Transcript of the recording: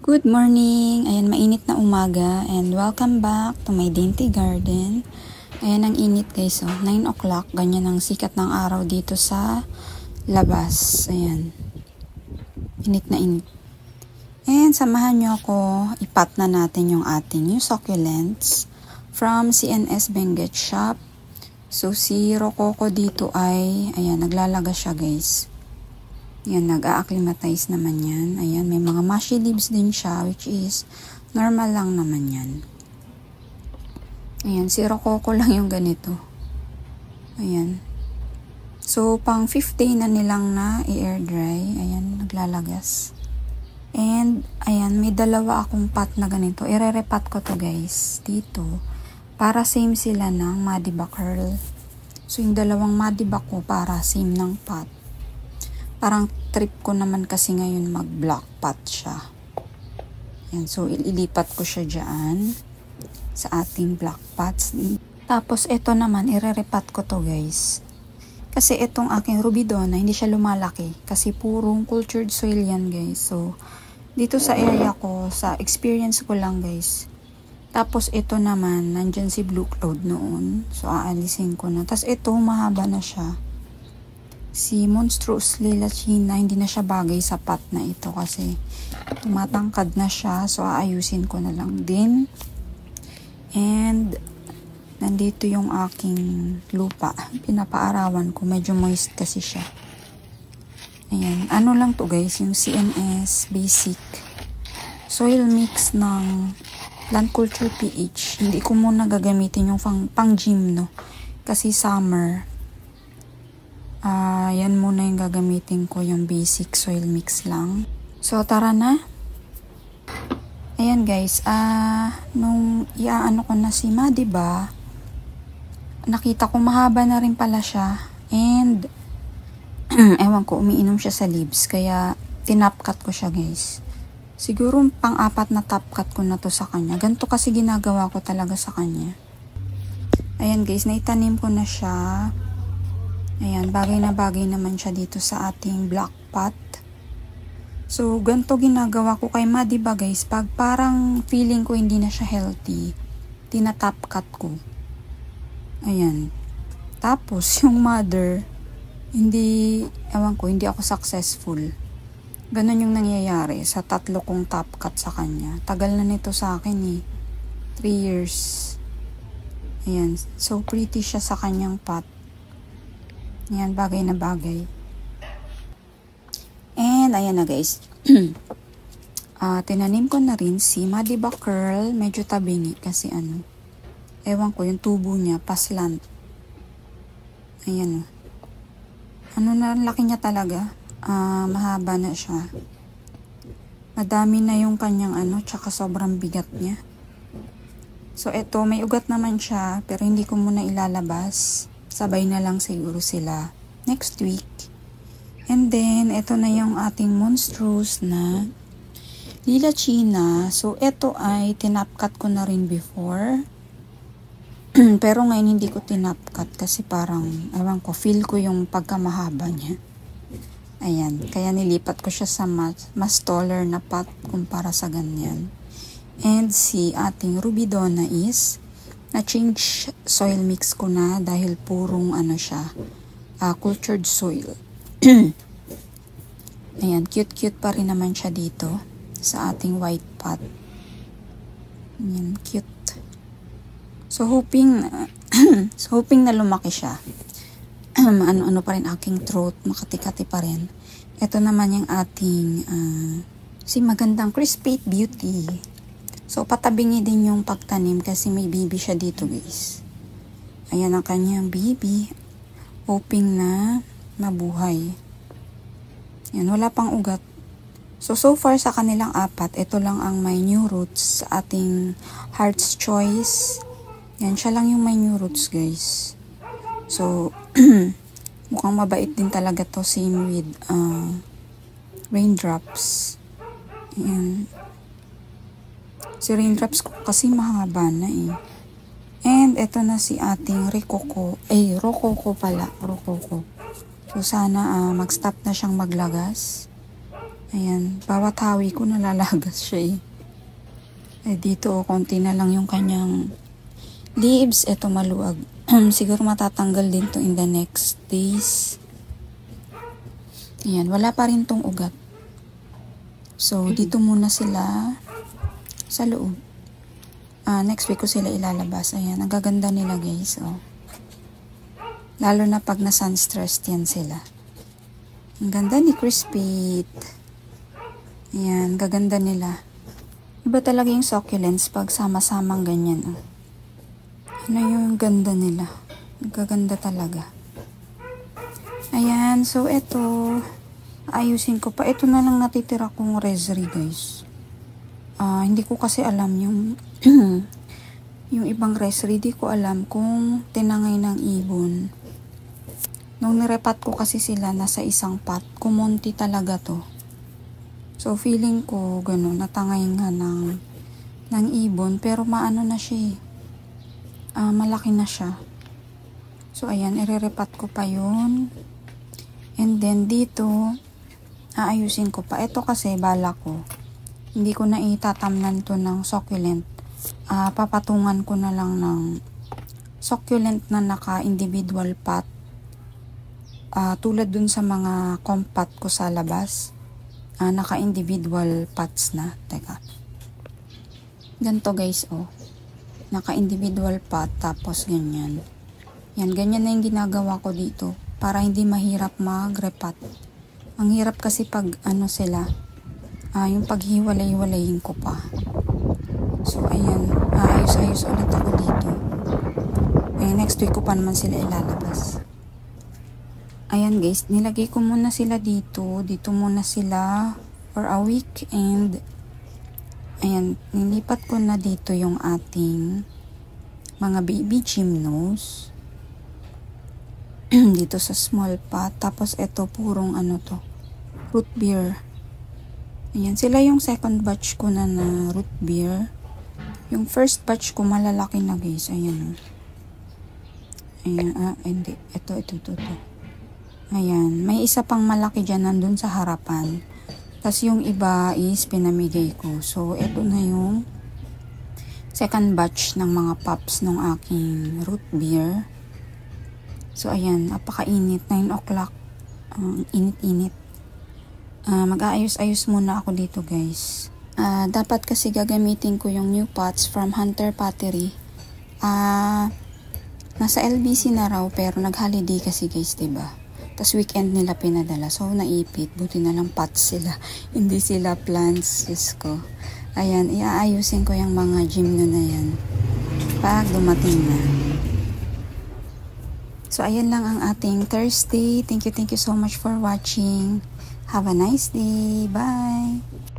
Good morning! Ayan, mainit na umaga and welcome back to my dainty garden. Ayan, ang init guys, 9 o'clock, ganyan ang sikat ng araw dito sa labas. Ayan, init na init. And samahan nyo ako, ipat na natin yung ating new succulents from CNS Benguet Shop. So si Rococo dito ay, ayan, naglalaga siya guys. Yan, nag-a-acclimatize naman yan. Ayan, may mga mushy leaves din siya, which is normal lang naman yan. Ayan, si Rococo lang yung ganito. Ayan. So, pang 5th day na nilang na i-air dry. Ayan, naglalagas. And, ayan, may dalawa akong pot na ganito. Ire-repat ko to guys, dito. Para same sila ng Madiba Curl. So, yung dalawang Madiba ko para same ng pot. Parang trip ko naman kasi ngayon mag-block pot siya. Yan, so ililipat ko siya dyan sa ating block pots. Tapos ito naman, ire-repat ko to guys. Kasi itong aking rubidona, hindi siya lumalaki. Kasi purong cultured soil yan guys. So, dito sa area ko, sa experience ko lang guys. Tapos ito naman, nandyan si Blue Cloud noon. So, aalisin ko na. Tapos ito, mahaba na siya. Si Monstrous Lilachina, hindi na siya bagay sa pot na ito kasi tumatangkad na siya. So, aayusin ko na lang din. And, nandito yung aking lupa. Pinapaarawan ko. Medyo moist kasi siya. Ayan. Ano lang to guys, yung CNS Basic Soil Mix ng Plant Culture PH. Hindi ko muna gagamitin yung pang gym, no? Kasi summer. Yan muna yung gagamitin ko, yung basic soil mix lang. So, tara na. Ayan guys, nung iaano ko na si Madiba, nakita ko mahaba na rin pala siya. And, ewan ko, umiinom siya sa leaves. Kaya, tinapkat ko siya guys. Siguro pang-apat na tapkat ko na to sa kanya. Ganito kasi ginagawa ko talaga sa kanya. Ayan guys, naitanim ko na siya. Ayan, bagay na bagay naman siya dito sa ating block pot. So, ganito ginagawa ko kay Madiba guys. Pag parang feeling ko hindi na siya healthy, tinatap cut ko. Ayan. Tapos, yung mother, ewan ko, hindi ako successful. Ganon yung nangyayari sa 3 kong top cut sa kanya. Tagal na nito sa akin eh. 3 years. Ayan. So, pretty siya sa kanyang pot. Yan, bagay na bagay. And, ayan na guys. Tinanim ko na rin si Madiba Curl. Medyo tabingi kasi ewan ko, yung tubo niya, paslant. Ayan o. Ano na, laki niya talaga. Mahaba na siya. Madami na yung kanyang tsaka sobrang bigat niya. So, eto, may ugat naman siya, pero hindi ko muna ilalabas. Sabay na lang siguro sila next week. And then, ito na yung ating monstrous na Lilachina. So, ito ay tinapkat ko na rin before. Pero ngayon hindi ko tinapkat kasi parang, ewan ko, feel ko yung pagkamahaba niya. Ayan, kaya nilipat ko siya sa mas taller na pot kumpara sa ganyan. And si ating rubidona is na-change soil mix ko na dahil purong siya, cultured soil. Ayan, cute-cute pa rin naman siya dito sa ating white pot. Ayan, cute. So, hoping na lumaki siya. Ano pa rin aking throat, makati-kati pa rin. Ito naman yung ating si magandang Crispate Beauty. So, patabingi din yung pagtanim kasi may baby siya dito guys. Ayan ang kanyang baby. Hoping na mabuhay. Ayan, wala pang ugat. So far sa kanilang 4, ito lang ang may new roots sa ating Heart's Choice. Yan, siya lang yung may new roots guys. So, mukhang mabait din talaga to, same with Raindrops. Ayan. Si Raindrops kasi mahaba na eh. And ito na si ating Rococo. Rococo pala. Rococo. So sana mag-stop na siyang maglagas. Ayan, bawat hawi ko nalalagas siya eh. Dito, konti na lang yung kanyang leaves. Ito maluwag. Siguro matatanggal din to in the next days. Ayan, wala pa rin tong ugat. So, dito muna sila sa loob. Next week ko sila ilalabas. Ayan, ang gaganda nila guys. Oh. Lalo na pag na-sun-stressed yan sila. Ang ganda ni Crispit. Ayan, gaganda nila. Iba talaga yung succulents pag sama-samang ganyan. Oh. Ano yung ganda nila. Gaganda talaga. Ayan, so ito, ayusin ko pa. Ito na lang natitira kong rosary guys. Hindi ko kasi alam yung yung ibang rosary. Di ko alam kung tinangay ng ibon. Nung nirepat ko kasi sila nasa isang pot, kumonti talaga to. So, feeling ko, gano'n, natangay nga ng ibon. Pero maano na siya malaki na siya. So, ayan, irerepat ko pa yun. And then, dito, aayusin ko pa. Ito kasi, bala ko. Hindi ko na itatamnan to ng succulent. Papatungan ko na lang ng succulent na naka-individual pot. Tulad dun sa mga compat ko sa labas. Naka-individual pots na. Teka. Ganito guys, oh. Naka-individual pot, tapos ganyan. Yan, ganyan na yung ginagawa ko dito. Para hindi mahirap mag-repat. Ang hirap kasi pag, sila, yung paghiwalay-walayin ko pa. So, ayan. Ayos-ayos ulit ako dito. Next week ko pa naman sila ilalabas. Ayan guys, nilagay ko muna sila dito. Dito muna sila for a week. And, ayan, nilipat ko na dito yung ating mga baby gymnos. Dito sa small pot. Tapos ito, purong root beer. Ayan, sila yung second batch ko na root beer. Yung first batch ko, malalaki na guys. Ayan. Ayan, hindi. Ito. Ayan, may isa pang malaki dyan nandun sa harapan. Tapos yung iba is pinamigay ko. So, ito na yung second batch ng mga pups ng aking root beer. So, ayan, napakainit. 9 o'clock. Init-init. Mag-aayos-ayos muna ako dito, guys. Dapat kasi gagamitin ko yung new pots from Hunter Pottery. Nasa LBC na raw, pero nag-holiday kasi, guys, diba? Tapos weekend nila pinadala. So, naipit. Buti na lang pots sila. Hindi sila plants. Diyos ko. Ayan, iaayusin ko yung mga gymno na yan. Pag dumating na. So, ayan lang ang ating Thursday. Thank you so much for watching. Have a nice day. Bye!